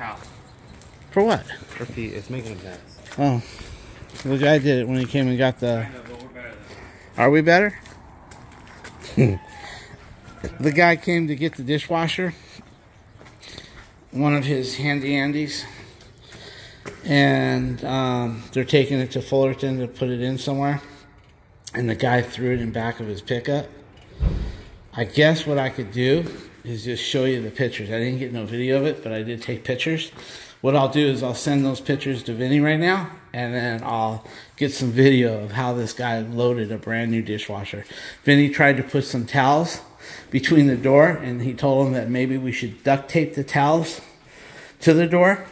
towel. For what? For feet. It's making a mess. Oh. The guy did it when he came and got the... Are we better? The guy came to get the dishwasher. One of his handy Andys. And they're taking it to Fullerton to put it in somewhere. And the guy threw it in back of his pickup. I guess what I could do is just show you the pictures. I didn't get no video of it, but I did take pictures. What I'll do is I'll send those pictures to Vinny right now, and then I'll get some video of how this guy loaded a brand new dishwasher. Vinny tried to put some towels between the door, and he told him that maybe we should duct tape the towels to the door,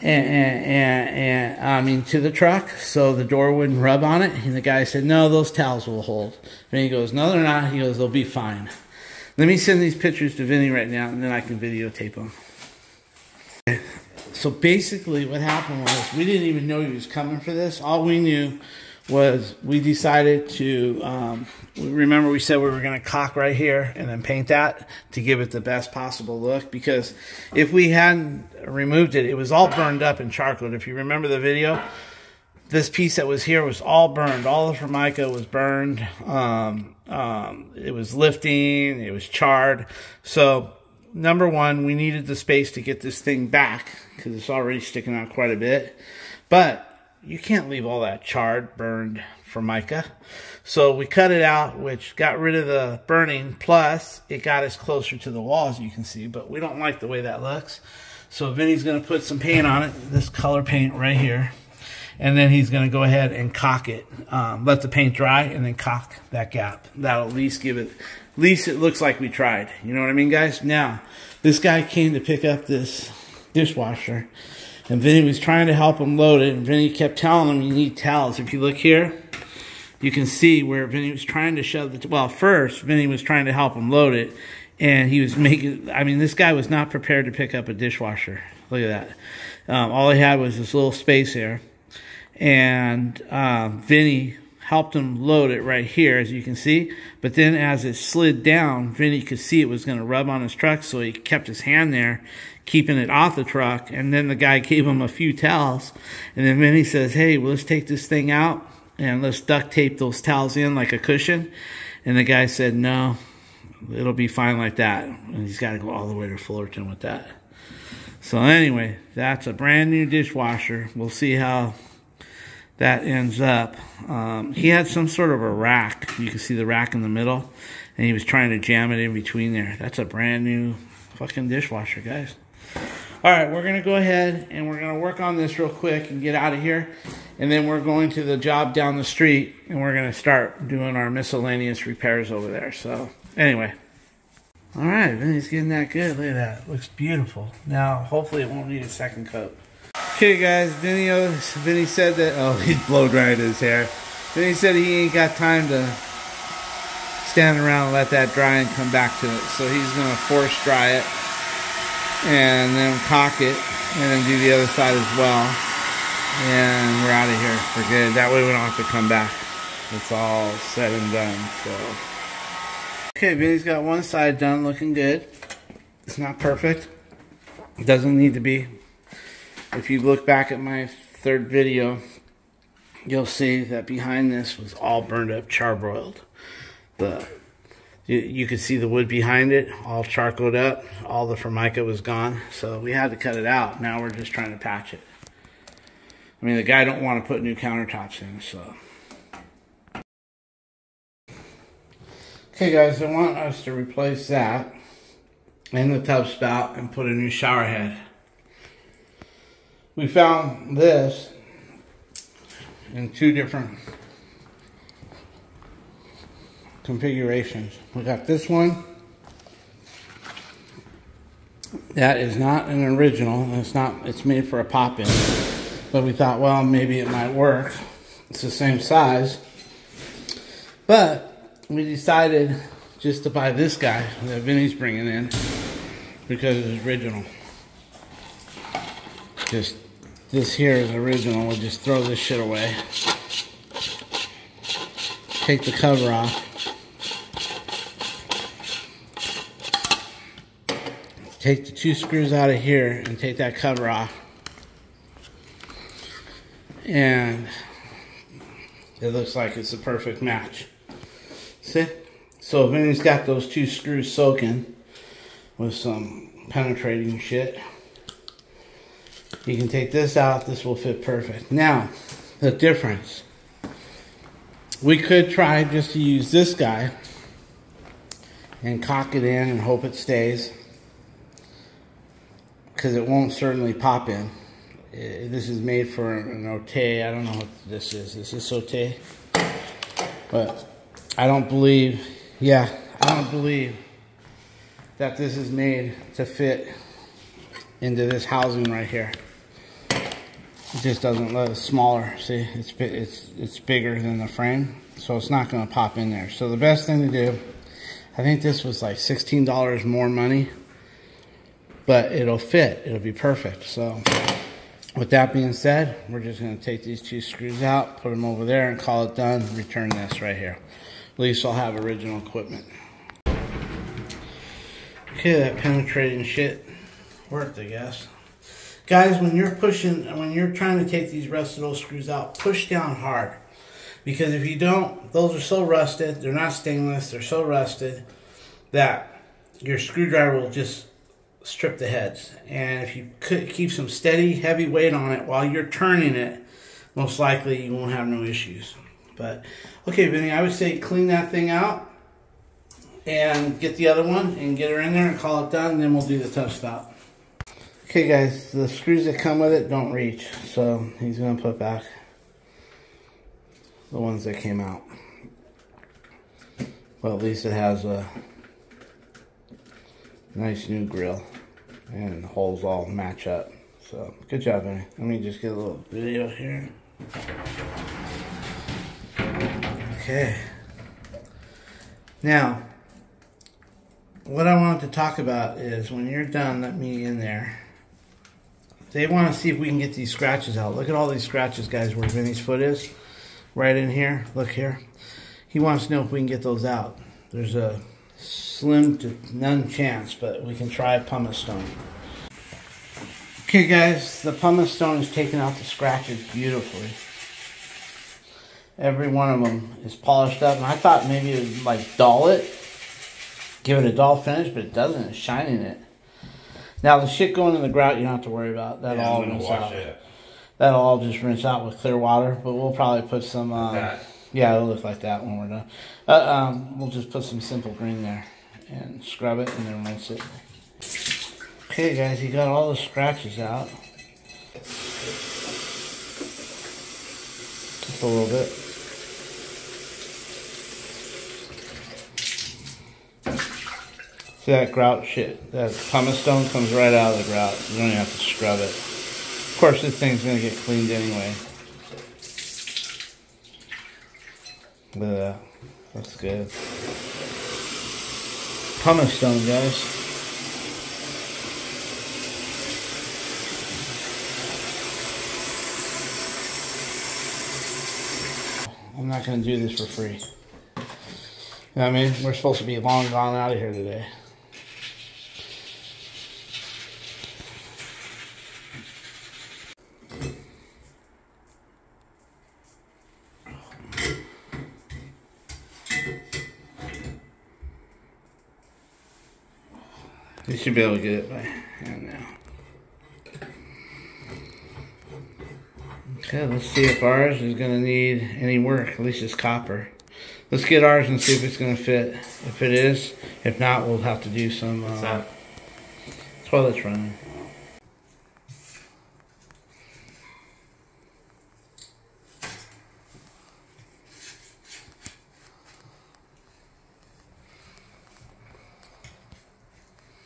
and to the truck, so the door wouldn't rub on it. And the guy said, no, those towels will hold. Vinny goes, no, they're not. He goes, they'll be fine. Let me send these pictures to Vinny right now, and then I can videotape them. So basically what happened was we didn't even know he was coming for this. All we knew was we decided to, remember we said we were going to caulk right here and then paint that to give it the best possible look. Because if we hadn't removed it, it was all burned up in charcoal. If you remember the video, this piece that was here was all burned. All the Formica was burned. It was lifting. It was charred. So number one, we needed the space to get this thing back because it's already sticking out quite a bit. But you can't leave all that charred, burned Formica. So we cut it out, which got rid of the burning. Plus, it got us closer to the wall, as you can see. But we don't like the way that looks. So Vinny's going to put some paint on it, this color paint right here. And then he's going to go ahead and caulk it. Let the paint dry and then caulk that gap. That'll at least give it... At least it looks like we tried. You know what I mean, guys? Now, this guy came to pick up this dishwasher. And Vinny was trying to help him load it. And Vinny kept telling him, you need towels. If you look here, you can see where Vinny was trying to shove the... Well, first, Vinny was trying to help him load it. And he was making... I mean, this guy was not prepared to pick up a dishwasher. Look at that. All he had was this little space here. And Vinny helped him load it right here, as you can see. But then as it slid down, Vinny could see it was going to rub on his truck, so he kept his hand there, keeping it off the truck. And then the guy gave him a few towels. And then Vinny says, hey, well, let's take this thing out and let's duct tape those towels in like a cushion. And the guy said, no, it'll be fine like that. And he's got to go all the way to Fullerton with that. So anyway, that's a brand new dishwasher. We'll see how that ends up. He had some sort of a rack. You can see the rack in the middle. And he was trying to jam it in between there. That's a brand new fucking dishwasher, guys. Alright, we're going to go ahead and we're going to work on this real quick and get out of here. And then we're going to the job down the street. And we're going to start doing our miscellaneous repairs over there. So, anyway. Alright, Vinny's getting that good. Look at that. Looks beautiful. Now, hopefully it won't need a second coat. Okay, guys, Vinny said that... Oh, he's blow-drying his hair. Vinny said he ain't got time to stand around and let that dry and come back to it. So he's going to force dry it and then caulk it and then do the other side as well. And we're out of here. We're good. That way we don't have to come back. It's all said and done. So, okay, Vinny's got one side done, looking good. It's not perfect. It doesn't need to be. If you look back at my third video, you'll see that behind this was all burned up, charbroiled. You could see the wood behind it, all charcoaled up. All the Formica was gone, so we had to cut it out. Now we're just trying to patch it. I mean, the guy don't want to put new countertops in, so. Okay, guys, I want us to replace that and the tub spout and put a new shower head. We found this in two different configurations. We got this one. That is not an original. It's made for a pop-in. But we thought, well, maybe it might work. It's the same size. But we decided just to buy this guy that Vinny's bringing in because it's original. Just this here is original. We'll just throw this shit away. Take the cover off. take the 2 screws out of here and take that cover off. And it looks like it's a perfect match. See? So if Vinny's got those 2 screws soaking with some penetrating shit, you can take this out. This will fit perfect. Now, the difference. We could try just to use this guy and cock it in and hope it stays, because it won't certainly pop in. This is made for an Ote. I don't know what this is. Is this Ote? But I don't believe, I don't believe that this is made to fit into this housing right here. It just doesn't let it smaller. See, it's bigger than the frame, so it's not going to pop in there. So the best thing to do, I think this was like $16 more money, but it'll fit. It'll be perfect. So with that being said, we're just going to take these 2 screws out, put them over there, and call it done. Return this right here. At least I'll have original equipment. Okay, that penetrating shit worked, I guess. Guys, when you're trying to take these rusted old screws out, push down hard. Because if you don't, those are so rusted, they're not stainless, they're so rusted that your screwdriver will just strip the heads. And if you keep some steady, heavy weight on it while you're turning it, most likely you won't have no issues. But, okay, Vinny, I would say clean that thing out and get the other one and get her in there and call it done, and then we'll do the touch stop. Okay, guys, the screws that come with it don't reach, so he's going to put back the ones that came out. Well, at least it has a nice new grill, and the holes all match up. So, good job, Vinny. Let me just get a little video here. Okay. Now, what I wanted to talk about is when you're done, let me in there. They want to see if we can get these scratches out. Look at all these scratches, guys, where Vinny's foot is. Right in here. Look here. He wants to know if we can get those out. There's a slim to none chance, but we can try pumice stone. Okay, guys, the pumice stone is taking out the scratches beautifully. Every one of them is polished up, and I thought maybe it would like dull it, give it a dull finish, but it doesn't. It's shining it. Now the shit going in the grout, you don't have to worry about. That'll all rinse out. That'll all just rinse out with clear water. But we'll probably put some. Yeah, it'll look like that when we're done. We'll just put some simple green there and scrub it and then rinse it. Okay, guys, you got all the scratches out. Just a little bit. See that grout shit? That pumice stone comes right out of the grout. You don't even have to scrub it. Of course, this thing's going to get cleaned anyway. Look at that. That's good. Pumice stone, guys. I'm not going to do this for free. You know what I mean? We're supposed to be long gone out of here today. You should be able to get it by hand now. Okay, let's see if ours is going to need any work. At least it's copper. Let's get ours and see if it's going to fit. If it is, if not, we'll have to do some toilets running.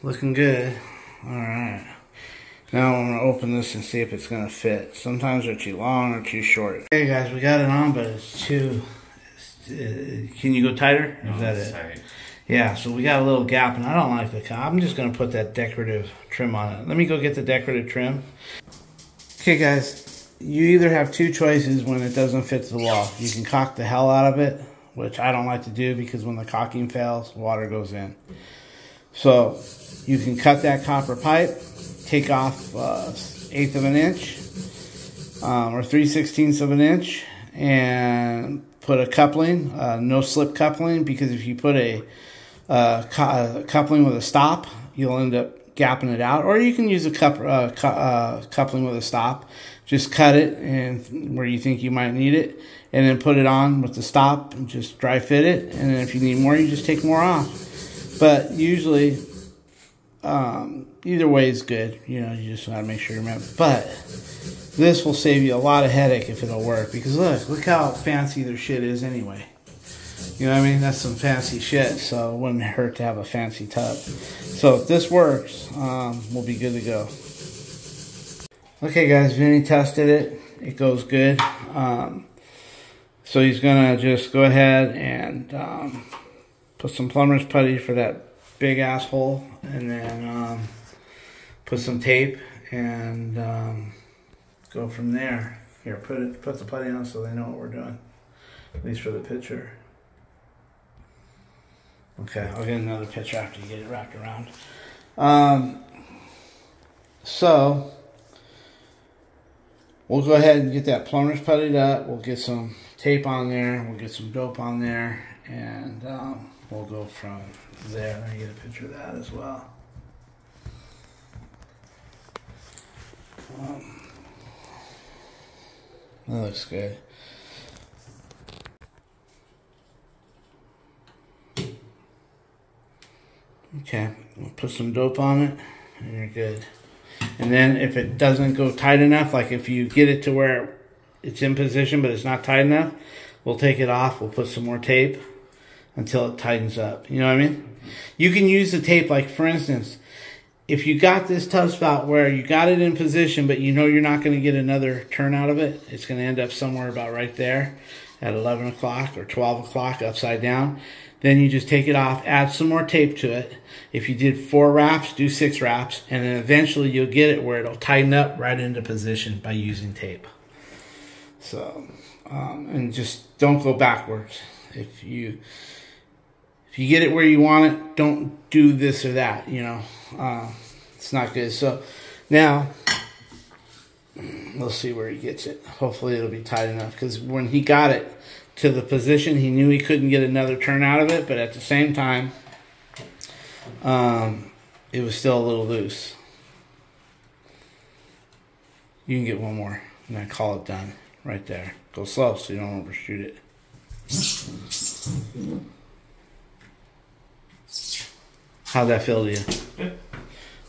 Looking good. Alright. Now I'm going to open this and see if it's going to fit. Sometimes they're too long or too short. Okay guys, we got it on, but it's too... can you go tighter? No, is that it? Tight. Yeah, so we got a little gap, and I don't like the... I'm just going to put that decorative trim on it. Let me go get the decorative trim. Okay guys, you either have two choices when it doesn't fit to the wall. You can caulk the hell out of it, which I don't like to do because when the caulking fails, water goes in. So you can cut that copper pipe, take off 1/8 of an inch or 3/16 of an inch, and put a coupling, no slip coupling, because if you put a coupling with a stop, you'll end up gapping it out. Or you can use a coupling with a stop. Just cut it and where you think you might need it, and then put it on with the stop and just dry fit it. And then if you need more, you just take more off. But usually, either way is good. You know, you just gotta make sure you remember. But this will save you a lot of headache if it'll work. Because look how fancy their shit is anyway. You know what I mean? That's some fancy shit. So it wouldn't hurt to have a fancy tub. So if this works, we'll be good to go. Okay, guys, Vinny tested it. It goes good. So he's gonna just go ahead and put some plumber's putty for that big asshole, and then put some tape and go from there. Here, put the putty on so they know what we're doing, at least for the picture. Okay, I'll get another picture after you get it wrapped around. So we'll go ahead and get that plumber's puttied up. We'll get some tape on there. We'll get some dope on there, and we'll go from there. Let me get a picture of that as well. That looks good. Okay, we'll put some dope on it, and you're good. And then if it doesn't go tight enough, like if you get it to where it's in position but it's not tight enough, we'll take it off. We'll put some more tape until it tightens up. You know what I mean? You can use the tape, like for instance, if you got this tub spout where you got it in position but you know you're not going to get another turn out of it, it's going to end up somewhere about right there at 11 o'clock or 12 o'clock upside down. Then you just take it off, add some more tape to it. If you did 4 wraps, do 6 wraps, and then eventually you'll get it where it'll tighten up right into position by using tape. So, and just don't go backwards. If you get it where you want it, don't do this or that, you know. It's not good. So now we'll see where he gets it. Hopefully it'll be tight enough, because when he got it to the position, he knew he couldn't get another turn out of it, but at the same time, it was still a little loose. You can get one more, and then call it done right there. Go slow so you don't overshoot it. How'd that feel to you? Good.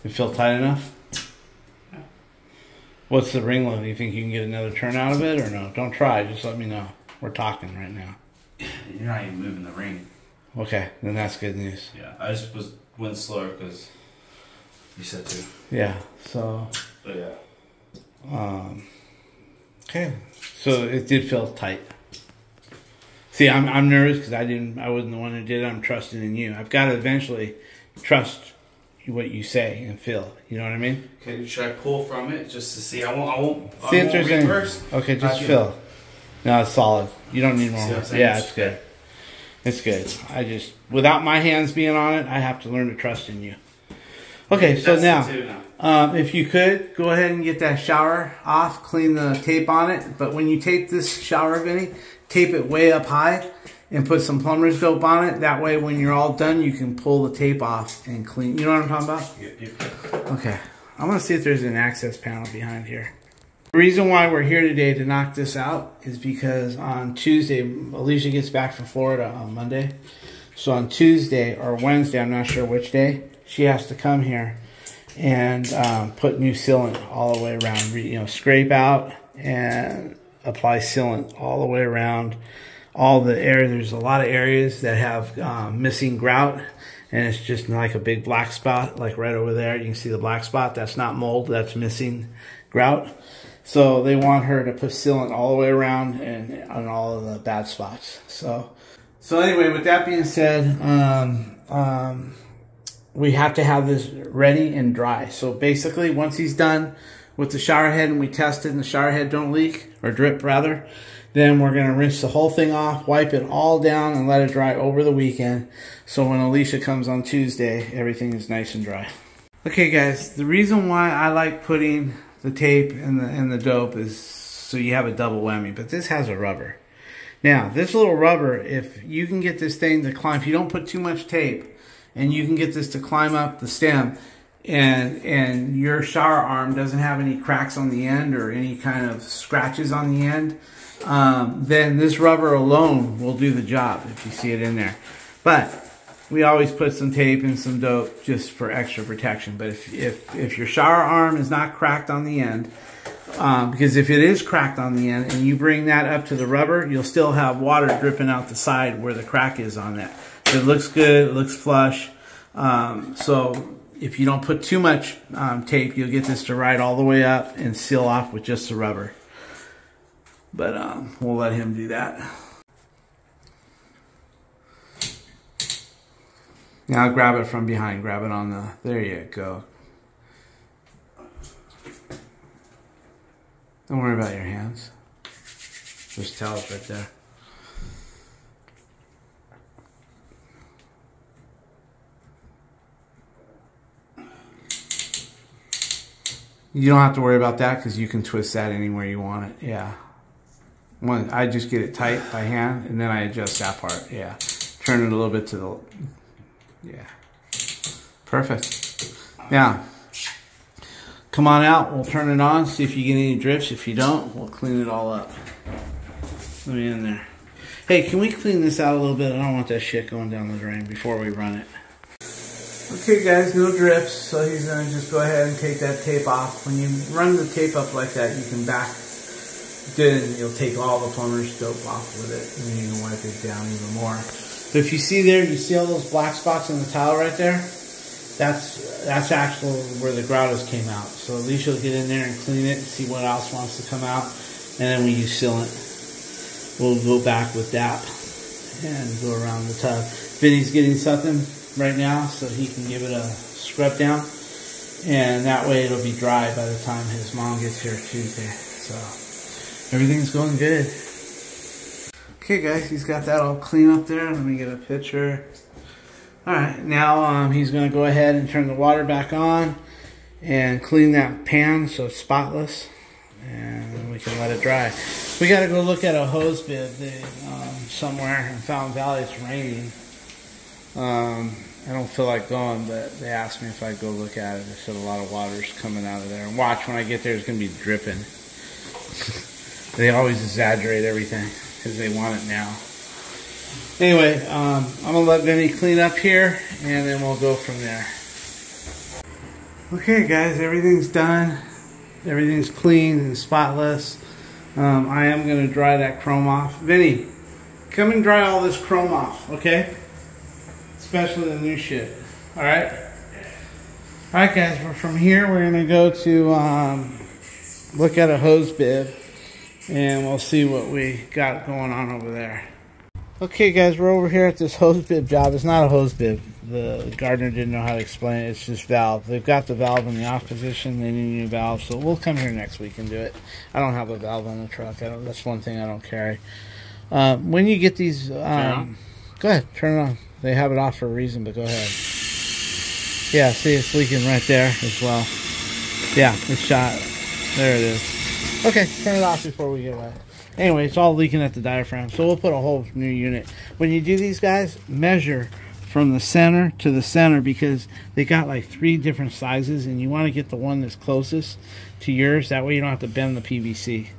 It feel tight enough? Yeah. What's the ring load? Do you think you can get another turn out of it, or no? Don't try. Just let me know. We're talking right now. You're not even moving the ring. Okay, then that's good news. Yeah, I just went slower because you said to. Yeah. So. But yeah. Okay. So it did feel tight. See, I'm nervous because I wasn't the one who did it. I'm trusting in you. I've got to eventually trust what you say and feel. You know what I mean? Okay, should I pull from it just to see? I won't. See if there's any. Okay, just feel. No, it's solid. You don't need more. Yeah, it's good. It's good. Without my hands being on it, I have to learn to trust in you. Okay, so now, if you could, go ahead and get that shower off, clean the tape on it. But when you tape this shower, Vinny, tape it way up high and put some plumber's dope on it. That way, when you're all done, you can pull the tape off and clean. You know what I'm talking about? Yep. Okay. I'm going to see if there's an access panel behind here. The reason why we're here today to knock this out is because on Tuesday, Alicia gets back from Florida on Monday. So on Tuesday or Wednesday, I'm not sure which day, she has to come here and put new sealant all the way around. You know, scrape out and apply sealant all the way around all the area. There's a lot of areas that have missing grout, and it's just like a big black spot, like right over there. You can see the black spot. That's not mold, that's missing grout. So they want her to put sealant all the way around and on all of the bad spots. So anyway, with that being said, we have to have this ready and dry. So basically, once he's done with the shower head and we tested and the shower head don't leak, or drip rather, then we're going to rinse the whole thing off, wipe it all down, and let it dry over the weekend. So when Alicia comes on Tuesday, everything is nice and dry. Okay guys, the reason why I like putting the tape and the dope is so you have a double whammy, but this has a rubber. Now, this little rubber, if you can get this thing to climb, if you don't put too much tape, and you can get this to climb up the stem, and your shower arm doesn't have any cracks on the end or any kind of scratches on the end, then this rubber alone will do the job if you see it in there. But we always put some tape and some dope just for extra protection. But if your shower arm is not cracked on the end, because if it is cracked on the end and you bring that up to the rubber, you'll still have water dripping out the side where the crack is on that. It looks good, it looks flush. So if you don't put too much tape, you'll get this to ride all the way up and seal off with just the rubber. But we'll let him do that. Now grab it from behind, grab it on the, there you go. Don't worry about your hands. There's towels right there. You don't have to worry about that because you can twist that anywhere you want it. Yeah. I just get it tight by hand and then I adjust that part. Yeah. Turn it a little bit to the... Yeah. Perfect. Now, come on out. We'll turn it on. See if you get any drips. If you don't, we'll clean it all up. Let me in there. Hey, can we clean this out a little bit? I don't want that shit going down the drain before we run it. Okay guys, no drips, so he's going to just go ahead and take that tape off. When you run the tape up like that, you can back it and you'll take all the plumber's dope off with it, and then you can wipe it down even more. So if you see there, you see all those black spots in the towel right there? That's actually where the groutas came out. So Alicia will get in there and clean it and see what else wants to come out, and then we use sealant. We'll go back with DAP and go around the tub. Vinny's getting something right now so he can give it a scrub down, and that way it'll be dry by the time his mom gets here Tuesday. So everything's going good. Okay guys, he's got that all clean up there. Let me get a picture. Alright, now he's going to go ahead and turn the water back on and clean that pan so it's spotless, and we can let it dry. We got to go look at a hose bib somewhere in Fountain Valley. It's raining. I don't feel like going, but they asked me if I'd go look at it. They said a lot of water's coming out of there. And watch, when I get there, it's going to be dripping. They always exaggerate everything because they want it now. Anyway, I'm going to let Vinny clean up here, and then we'll go from there. Okay, guys, everything's done. Everything's clean and spotless. I am going to dry that chrome off. Vinny, come and dry all this chrome off, okay? Especially the new shit. Alright? Alright guys, from here we're going to go to look at a hose bib, and we'll see what we got going on over there. Okay guys, we're over here at this hose bib job. It's not a hose bib. The gardener didn't know how to explain it. It's just valve. They've got the valve in the off position. They need a new valve, so we'll come here next week and do it. I don't have a valve on the truck. That's one thing I don't carry. When you get these... go ahead, turn it on. They have it off for a reason, but go ahead. Yeah, see, it's leaking right there as well. Yeah, it's shot. There it is. Okay, turn it off before we get away. Anyway, it's all leaking at the diaphragm, so we'll put a whole new unit. When you do these, guys, measure from the center to the center, because they got like 3 different sizes, and you want to get the one that's closest to yours. That way you don't have to bend the PVC.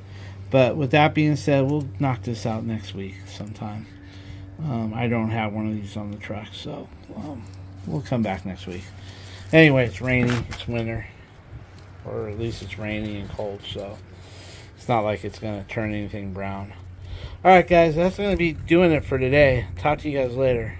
But with that being said, we'll knock this out next week sometime. I don't have one of these on the truck, so we'll come back next week. Anyway, it's rainy, it's winter, or at least it's rainy and cold, so it's not like it's going to turn anything brown. Alright guys, that's going to be doing it for today. Talk to you guys later.